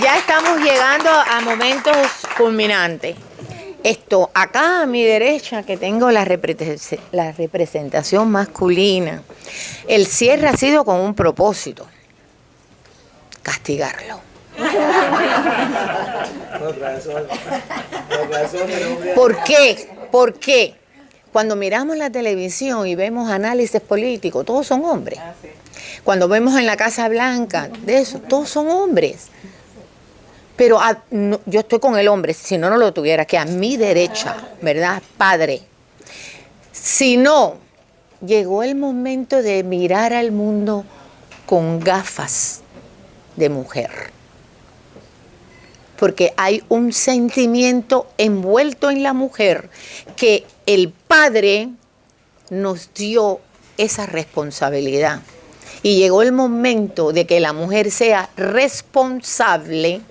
Ya estamos llegando a momentos culminantes. Esto, acá a mi derecha, que tengo la representación masculina, el cierre ha sido con un propósito: castigarlo. ¿Por qué? ¿Por qué? Cuando miramos la televisión y vemos análisis políticos, todos son hombres. Cuando vemos en la Casa Blanca, de eso, todos son hombres. Pero no, yo estoy con el hombre, si no, no lo tuviera, que a mi derecha, ¿verdad? Padre. Si no, llegó el momento de mirar al mundo con gafas de mujer. Porque hay un sentimiento envuelto en la mujer que el Padre nos dio esa responsabilidad. Y llegó el momento de que la mujer sea responsable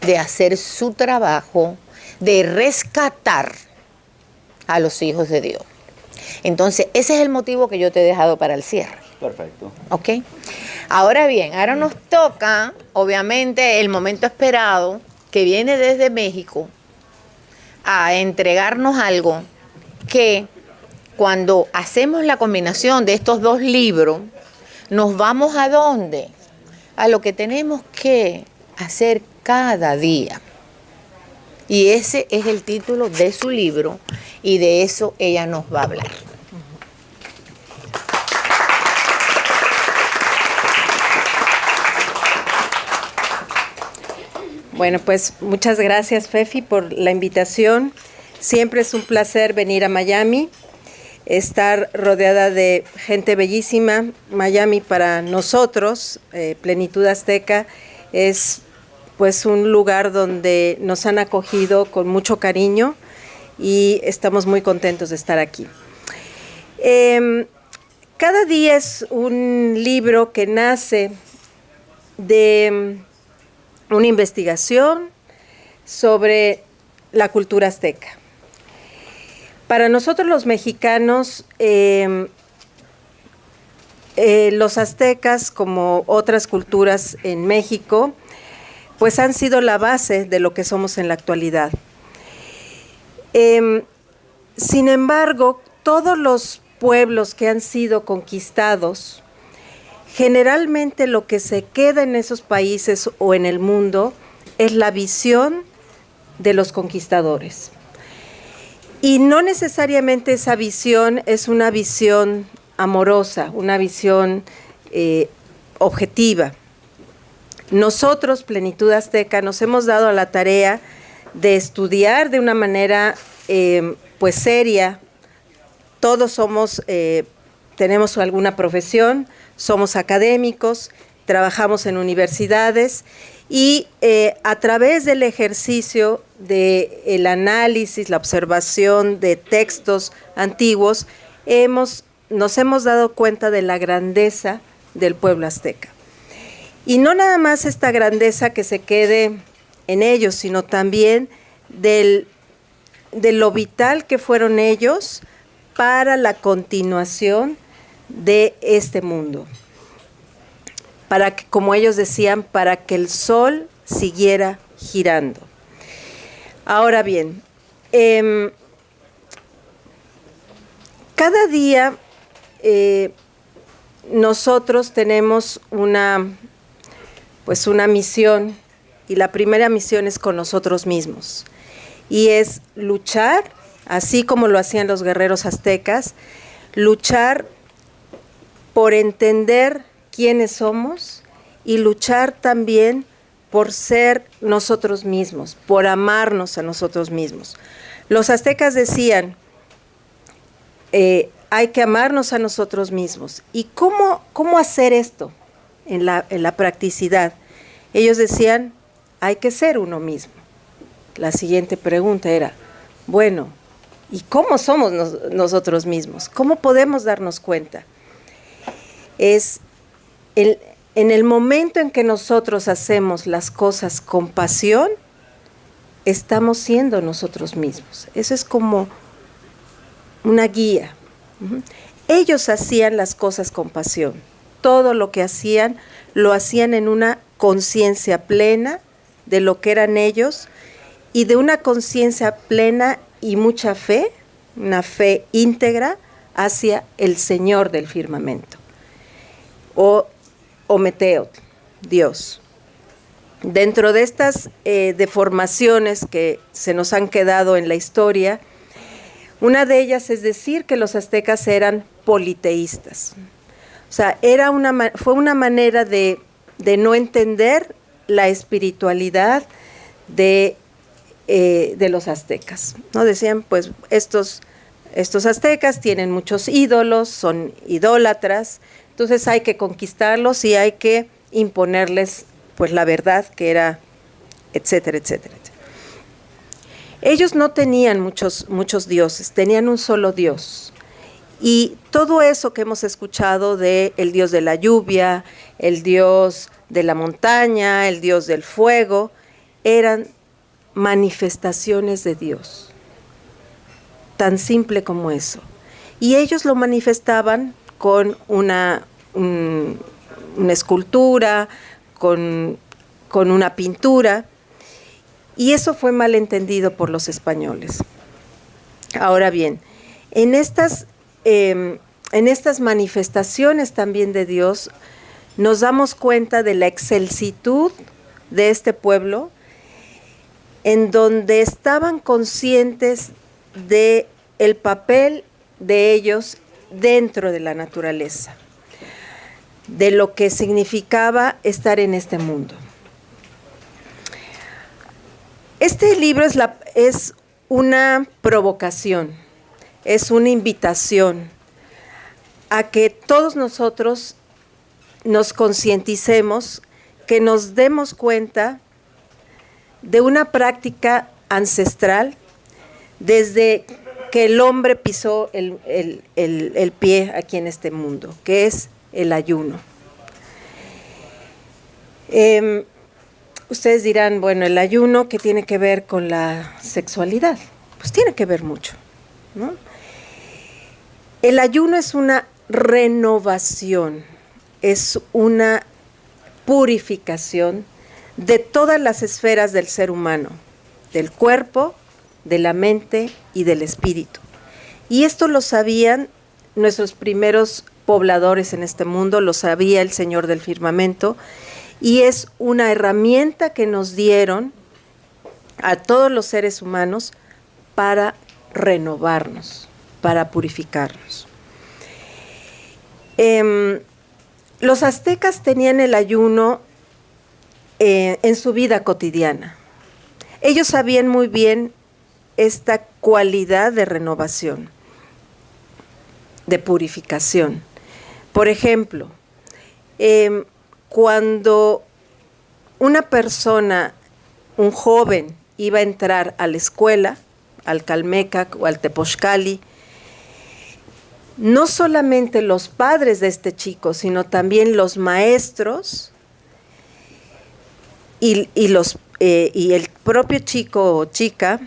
de hacer su trabajo, de rescatar a los hijos de Dios. Entonces, ese es el motivo que yo te he dejado para el cierre. Perfecto. ¿Ok? Ahora bien, ahora nos toca, obviamente, el momento esperado, que viene desde México, a entregarnos algo que cuando hacemos la combinación de estos dos libros, nos vamos ¿a dónde? A lo que tenemos que hacer cada día. Y ese es el título de su libro, y de eso ella nos va a hablar. Bueno, pues muchas gracias, Fefi, por la invitación. Siempre es un placer venir a Miami, estar rodeada de gente bellísima. Miami para nosotros, Plenitud Azteca, es pues un lugar donde nos han acogido con mucho cariño y estamos muy contentos de estar aquí. Cada día es un libro que nace de una investigación sobre la cultura azteca. Para nosotros los mexicanos, los aztecas, como otras culturas en México, pues han sido la base de lo que somos en la actualidad. Sin embargo, todos los pueblos que han sido conquistados, generalmente lo que se queda en esos países o en el mundo es la visión de los conquistadores. Y no necesariamente esa visión es una visión amorosa, una visión objetiva. Nosotros, Plenitud Azteca, nos hemos dado a la tarea de estudiar de una manera pues seria. Todos somos, tenemos alguna profesión, somos académicos, trabajamos en universidades y a través del ejercicio del análisis, la observación de textos antiguos, nos hemos dado cuenta de la grandeza del pueblo azteca. Y no nada más esta grandeza que se quede en ellos, sino también de lo vital que fueron ellos para la continuación de este mundo. Para que, como ellos decían, para que el sol siguiera girando. Ahora bien, cada día nosotros tenemos una misión, y la primera misión es con nosotros mismos, y es luchar, así como lo hacían los guerreros aztecas, luchar por entender quiénes somos y luchar también por ser nosotros mismos, por amarnos a nosotros mismos. Los aztecas decían, hay que amarnos a nosotros mismos. ¿Y cómo hacer esto en la practicidad? Ellos decían, hay que ser uno mismo. La siguiente pregunta era, bueno, ¿y cómo somos nosotros mismos? ¿Cómo podemos darnos cuenta? Es en el momento en que nosotros hacemos las cosas con pasión, estamos siendo nosotros mismos. Eso es como una guía. Ellos hacían las cosas con pasión. Todo lo que hacían, lo hacían en una conciencia plena de lo que eran ellos y de una conciencia plena y mucha fe, una fe íntegra hacia el Señor del firmamento, o Ometeotl, Dios. Dentro de estas deformaciones que se nos han quedado en la historia, una de ellas es decir que los aztecas eran politeístas. O sea, fue una manera de no entender la espiritualidad de los aztecas, ¿no? Decían, pues, estos aztecas tienen muchos ídolos, son idólatras, entonces hay que conquistarlos y hay que imponerles, pues, la verdad que era, etcétera, etcétera, etcétera. Ellos no tenían muchos dioses, tenían un solo Dios. Y todo eso que hemos escuchado de el Dios de la lluvia, el Dios de la montaña, el Dios del fuego, eran manifestaciones de Dios. Tan simple como eso. Y ellos lo manifestaban con una escultura, con una pintura, y eso fue mal entendido por los españoles. Ahora bien, en estas manifestaciones también de Dios, nos damos cuenta de la excelsitud de este pueblo, en donde estaban conscientes de el papel de ellos dentro de la naturaleza, de lo que significaba estar en este mundo. Este libro es una provocación, es una invitación a que todos nosotros nos concienticemos, que nos demos cuenta de una práctica ancestral desde que el hombre pisó el pie aquí en este mundo, que es el ayuno. Ustedes dirán, bueno, el ayuno, ¿qué tiene que ver con la sexualidad? Pues tiene que ver mucho, ¿no? El ayuno es una renovación, es una purificación de todas las esferas del ser humano, del cuerpo, de la mente y del espíritu. Y esto lo sabían nuestros primeros pobladores en este mundo, lo sabía el Señor del firmamento, y es una herramienta que nos dieron a todos los seres humanos para renovarnos, para purificarnos. Los aztecas tenían el ayuno en su vida cotidiana. Ellos sabían muy bien esta cualidad de renovación, de purificación. Por ejemplo, cuando una persona, un joven, iba a entrar a la escuela, al Calmecac o al Tepochcali, no solamente los padres de este chico, sino también los maestros y el propio chico o chica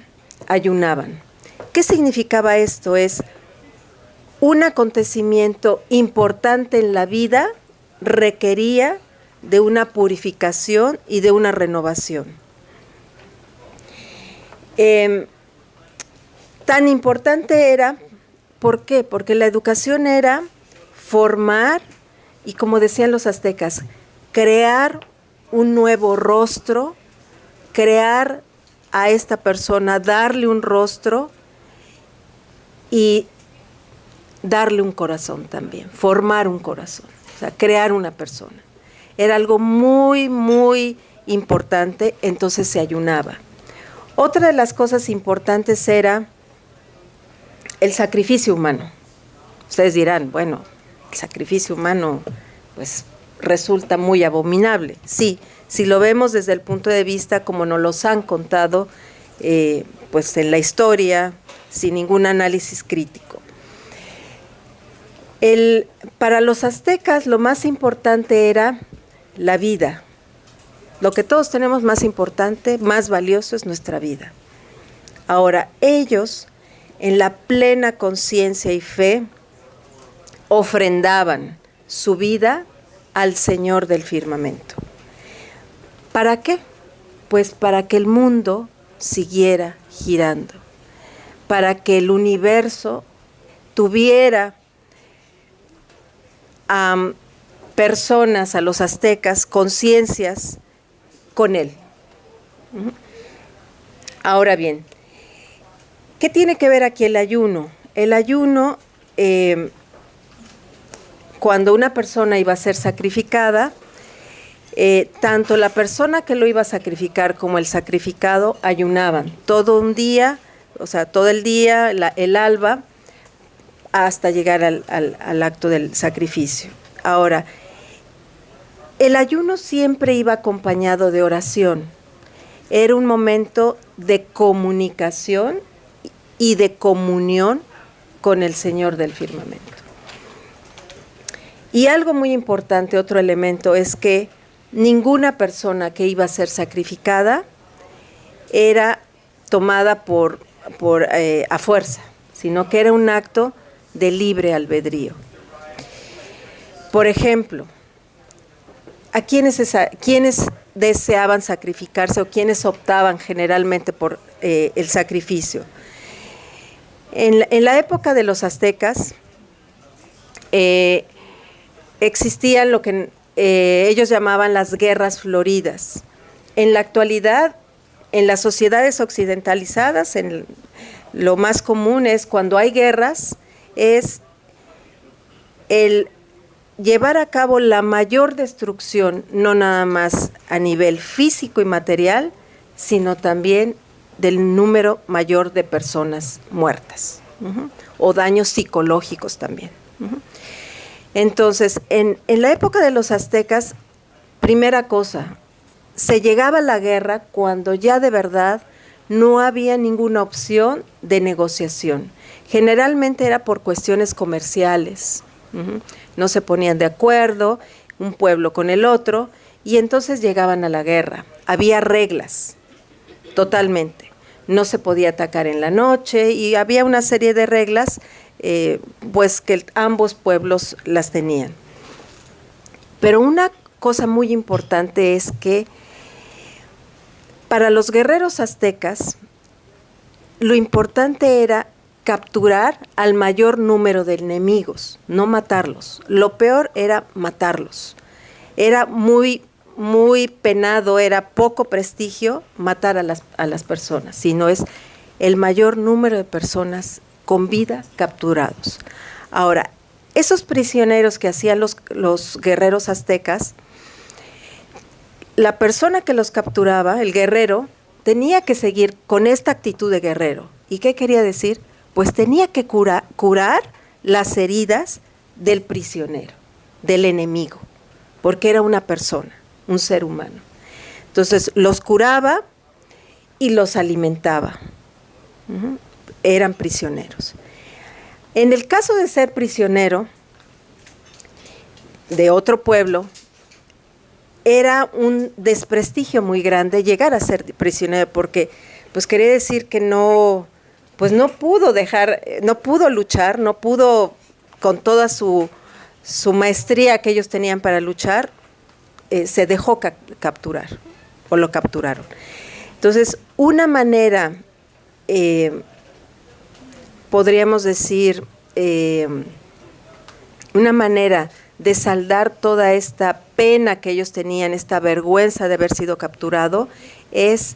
ayunaban. ¿Qué significaba esto? Es un acontecimiento importante en la vida, requería de una purificación y de una renovación. Tan importante era, ¿por qué? Porque la educación era formar, y como decían los aztecas, crear un nuevo rostro, crear a esta persona, darle un rostro y darle un corazón también, formar un corazón, o sea, crear una persona. Era algo muy, muy importante, entonces se ayunaba. Otra de las cosas importantes era el sacrificio humano. Ustedes dirán, bueno, el sacrificio humano pues resulta muy abominable. Sí, si lo vemos desde el punto de vista como nos los han contado, pues en la historia, sin ningún análisis crítico. Para los aztecas lo más importante era la vida. Lo que todos tenemos más importante, más valioso es nuestra vida. Ahora, ellos, en la plena conciencia y fe, ofrendaban su vida al Señor del firmamento. ¿Para qué? Pues para que el mundo siguiera girando, para que el universo tuviera a personas, a los aztecas, conciencias con él. Ahora bien, ¿qué tiene que ver aquí el ayuno? El ayuno, cuando una persona iba a ser sacrificada, tanto la persona que lo iba a sacrificar como el sacrificado ayunaban todo un día, o sea, todo el día, el alba, hasta llegar al acto del sacrificio. Ahora, el ayuno siempre iba acompañado de oración. Era un momento de comunicación y de comunión con el Señor del firmamento. Y algo muy importante, otro elemento, es que ninguna persona que iba a ser sacrificada era tomada a fuerza, sino que era un acto de libre albedrío. Por ejemplo, ¿a quiénes deseaban sacrificarse o quiénes optaban generalmente por el sacrificio? En la época de los aztecas existían lo que ellos llamaban las guerras floridas. En la actualidad, en las sociedades occidentalizadas, lo más común es cuando hay guerras, es el llevar a cabo la mayor destrucción, no nada más a nivel físico y material, sino también del número mayor de personas muertas, o daños psicológicos también. Entonces, en la época de los aztecas, primera cosa, se llegaba a la guerra cuando ya de verdad no había ninguna opción de negociación. Generalmente era por cuestiones comerciales. No se ponían de acuerdo un pueblo con el otro y entonces llegaban a la guerra. Había reglas, totalmente. No se podía atacar en la noche y había una serie de reglas pues que ambos pueblos las tenían. Pero una cosa muy importante es que para los guerreros aztecas lo importante era capturar al mayor número de enemigos, no matarlos. Lo peor era matarlos. Era muy penado, era poco prestigio matar a las personas, sino es el mayor número de personas con vida capturados. Ahora, esos prisioneros que hacían los guerreros aztecas, la persona que los capturaba, el guerrero, tenía que seguir con esta actitud de guerrero. ¿Y qué quería decir? Pues tenía que curar las heridas del prisionero, del enemigo, porque era una persona, un ser humano. Entonces los curaba y los alimentaba. Eran prisioneros. En el caso de ser prisionero de otro pueblo, era un desprestigio muy grande llegar a ser prisionero, porque pues quería decir que no pudo luchar, no pudo con toda su maestría que ellos tenían para luchar, se dejó capturar o lo capturaron. Entonces, una manera, podríamos decir, una manera de saldar toda esta pena que ellos tenían, esta vergüenza de haber sido capturado, es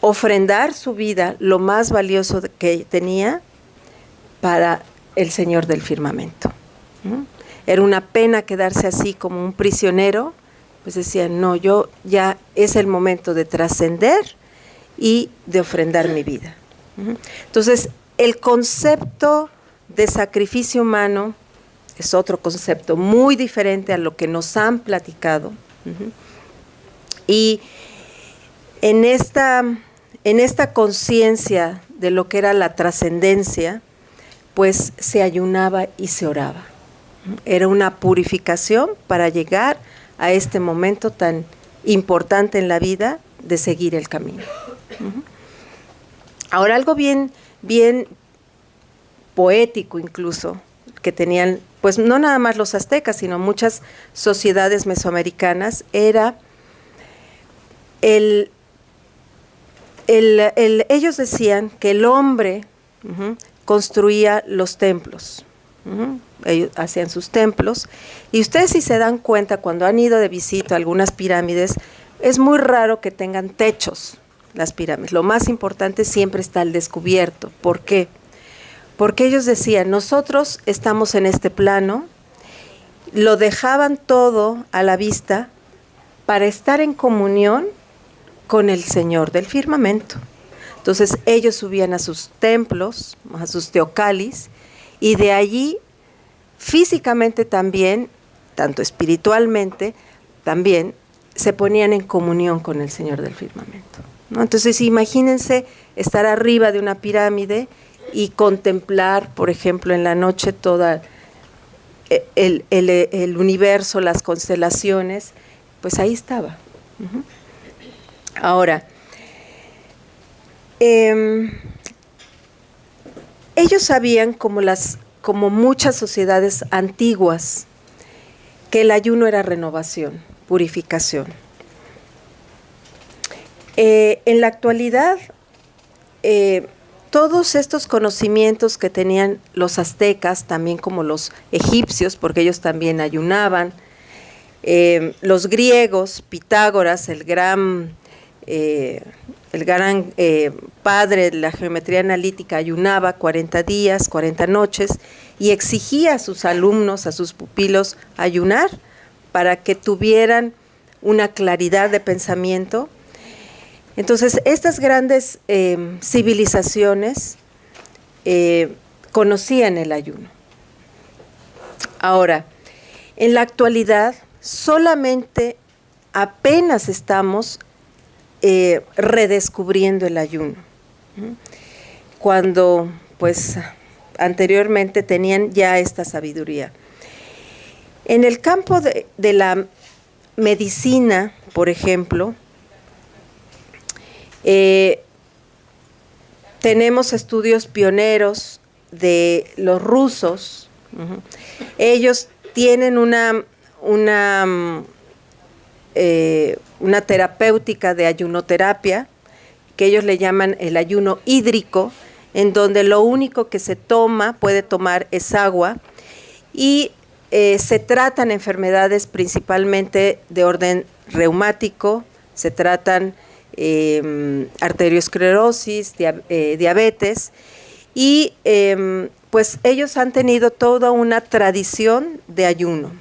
ofrendar su vida, lo más valioso que tenía, para el Señor del firmamento. Era una pena quedarse así como un prisionero, pues decían, no, yo ya es el momento de trascender y de ofrendar mi vida. Entonces, el concepto de sacrificio humano es otro concepto muy diferente a lo que nos han platicado. Y en esta conciencia de lo que era la trascendencia, pues se ayunaba y se oraba. Era una purificación para llegar a este momento tan importante en la vida de seguir el camino. Ahora, algo bien poético incluso, que tenían, pues no nada más los aztecas, sino muchas sociedades mesoamericanas, era Ellos decían que el hombre construía los templos. Ellos hacían sus templos. Y ustedes, si se dan cuenta, cuando han ido de visita a algunas pirámides, es muy raro que tengan techos las pirámides. Lo más importante siempre está al descubierto. ¿Por qué? Porque ellos decían, nosotros estamos en este plano, lo dejaban todo a la vista para estar en comunión con el Señor del firmamento. Entonces ellos subían a sus templos, a sus teocalis, y de allí físicamente también, tanto espiritualmente, también se ponían en comunión con el Señor del firmamento, ¿no? Entonces imagínense estar arriba de una pirámide y contemplar, por ejemplo, en la noche toda el universo, las constelaciones, pues ahí estaba. Ahora, ellos sabían, como muchas sociedades antiguas, que el ayuno era renovación, purificación. En la actualidad, todos estos conocimientos que tenían los aztecas, también como los egipcios, porque ellos también ayunaban, los griegos, Pitágoras, el gran padre de la geometría analítica, ayunaba 40 días, 40 noches, y exigía a sus alumnos, a sus pupilos, ayunar para que tuvieran una claridad de pensamiento. Entonces, estas grandes civilizaciones conocían el ayuno. Ahora, en la actualidad, solamente apenas estamos redescubriendo el ayuno, cuando pues anteriormente tenían ya esta sabiduría. En el campo de la medicina, por ejemplo, tenemos estudios pioneros de los rusos. Ellos tienen una terapéutica de ayunoterapia, que ellos le llaman el ayuno hídrico, en donde lo único que se puede tomar es agua, y se tratan enfermedades principalmente de orden reumático, se tratan arteriosclerosis, diabetes, y pues ellos han tenido toda una tradición de ayuno.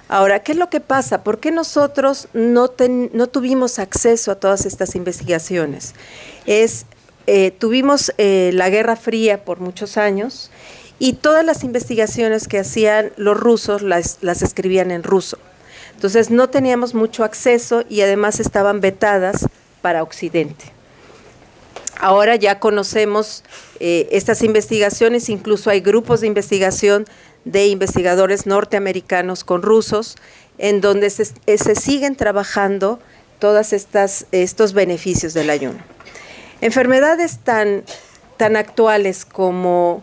Ahora, ¿qué es lo que pasa? ¿Por qué nosotros no tuvimos acceso a todas estas investigaciones? Tuvimos la Guerra Fría por muchos años, y todas las investigaciones que hacían los rusos las escribían en ruso. Entonces no teníamos mucho acceso, y además estaban vetadas para Occidente. Ahora ya conocemos estas investigaciones, incluso hay grupos de investigación de investigadores norteamericanos con rusos, en donde se siguen trabajando todos estos beneficios del ayuno. Enfermedades tan actuales como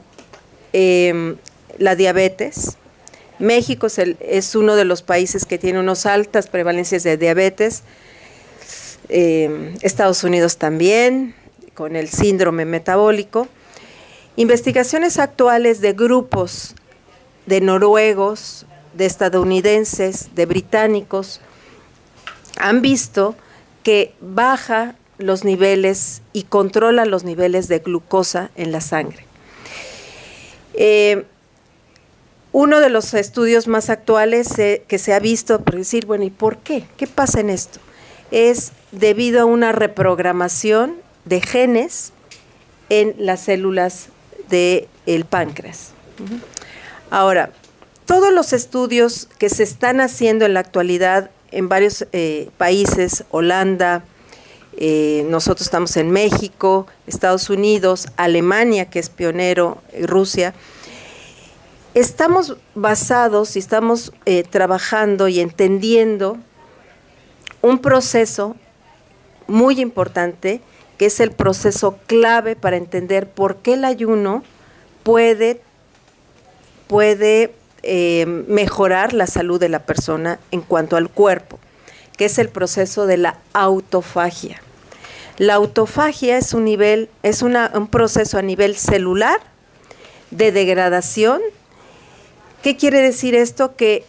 la diabetes. México es uno de los países que tiene unas altas prevalencias de diabetes. Estados Unidos también, con el síndrome metabólico. Investigaciones actuales de grupos de noruegos, de estadounidenses, de británicos, han visto que baja los niveles y controla los niveles de glucosa en la sangre. Uno de los estudios más actuales que se ha visto, por decir, bueno, ¿y por qué? ¿Qué pasa en esto? Es debido a una reprogramación de genes en las células del páncreas. Ahora, todos los estudios que se están haciendo en la actualidad en varios países, Holanda, nosotros estamos en México, Estados Unidos, Alemania, que es pionero, Rusia, estamos basados y estamos trabajando y entendiendo un proceso muy importante, que es el proceso clave para entender por qué el ayuno puede mejorar la salud de la persona en cuanto al cuerpo, que es el proceso de la autofagia. La autofagia es un proceso a nivel celular de degradación. ¿Qué quiere decir esto? Que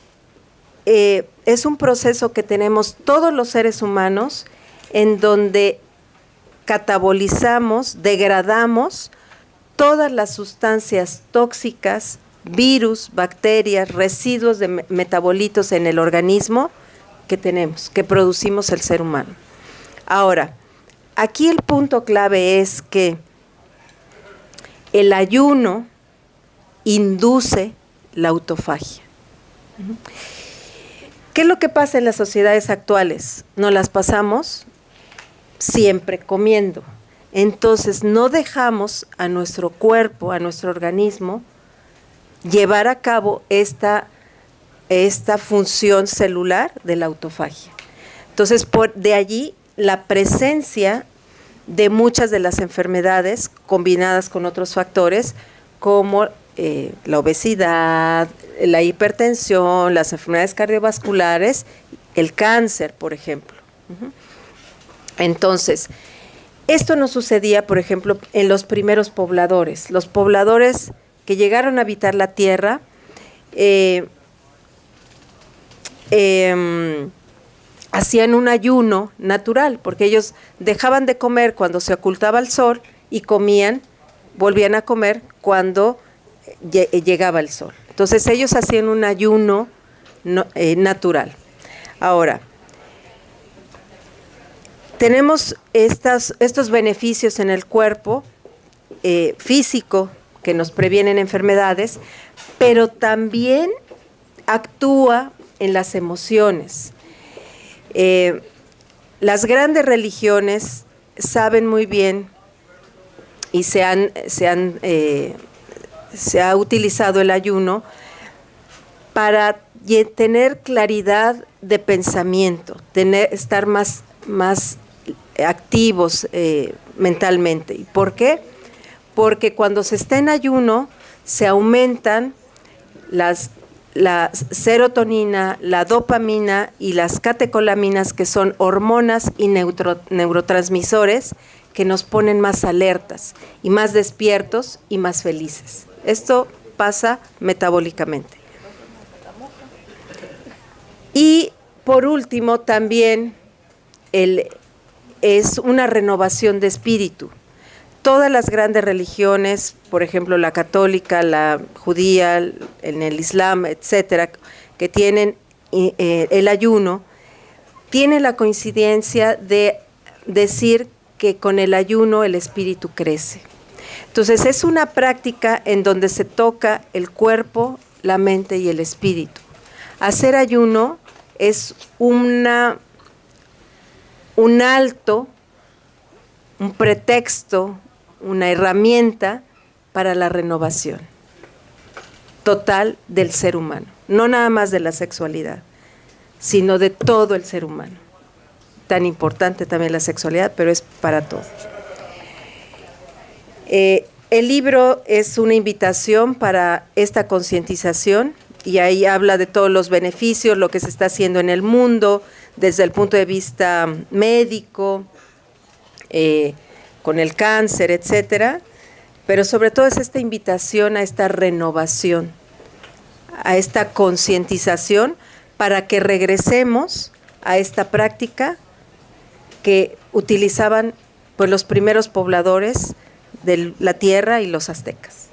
es un proceso que tenemos todos los seres humanos en donde catabolizamos, degradamos todas las sustancias tóxicas, virus, bacterias, residuos de metabolitos en el organismo que tenemos, que producimos el ser humano. Ahora, aquí el punto clave es que el ayuno induce la autofagia. ¿Qué es lo que pasa en las sociedades actuales? Nos las pasamos siempre comiendo. Entonces no dejamos a nuestro cuerpo, a nuestro organismo, llevar a cabo esta función celular de la autofagia. Entonces, de allí la presencia de muchas de las enfermedades combinadas con otros factores como la obesidad, la hipertensión, las enfermedades cardiovasculares, el cáncer, por ejemplo. Entonces, esto no sucedía, por ejemplo, en los primeros pobladores. Los pobladores que llegaron a habitar la tierra hacían un ayuno natural, porque ellos dejaban de comer cuando se ocultaba el sol y volvían a comer cuando llegaba el sol. Entonces ellos hacían un ayuno natural. Ahora, tenemos estos beneficios en el cuerpo físico que nos previenen enfermedades, pero también actúa en las emociones. Las grandes religiones saben muy bien y se ha utilizado el ayuno para tener claridad de pensamiento, estar más activos mentalmente. ¿Y por qué? Porque cuando se está en ayuno se aumentan la serotonina, la dopamina y las catecolaminas, que son hormonas y neurotransmisores que nos ponen más alertas y más despiertos y más felices. Esto pasa metabólicamente. Y por último, también es una renovación de espíritu. Todas las grandes religiones, por ejemplo la católica, la judía, en el islam, etcétera, que tienen el ayuno, tienen la coincidencia de decir que con el ayuno el espíritu crece. Entonces es una práctica en donde se toca el cuerpo, la mente y el espíritu. Hacer ayuno es un alto, un pretexto, una herramienta para la renovación total del ser humano, no nada más de la sexualidad, sino de todo el ser humano. Tan importante también la sexualidad, pero es para todo. El libro es una invitación para esta concientización y ahí habla de todos los beneficios, lo que se está haciendo en el mundo, desde el punto de vista médico, con el cáncer, etcétera, pero sobre todo es esta invitación a esta renovación, a esta concientización para que regresemos a esta práctica que utilizaban pues los primeros pobladores de la tierra y los aztecas.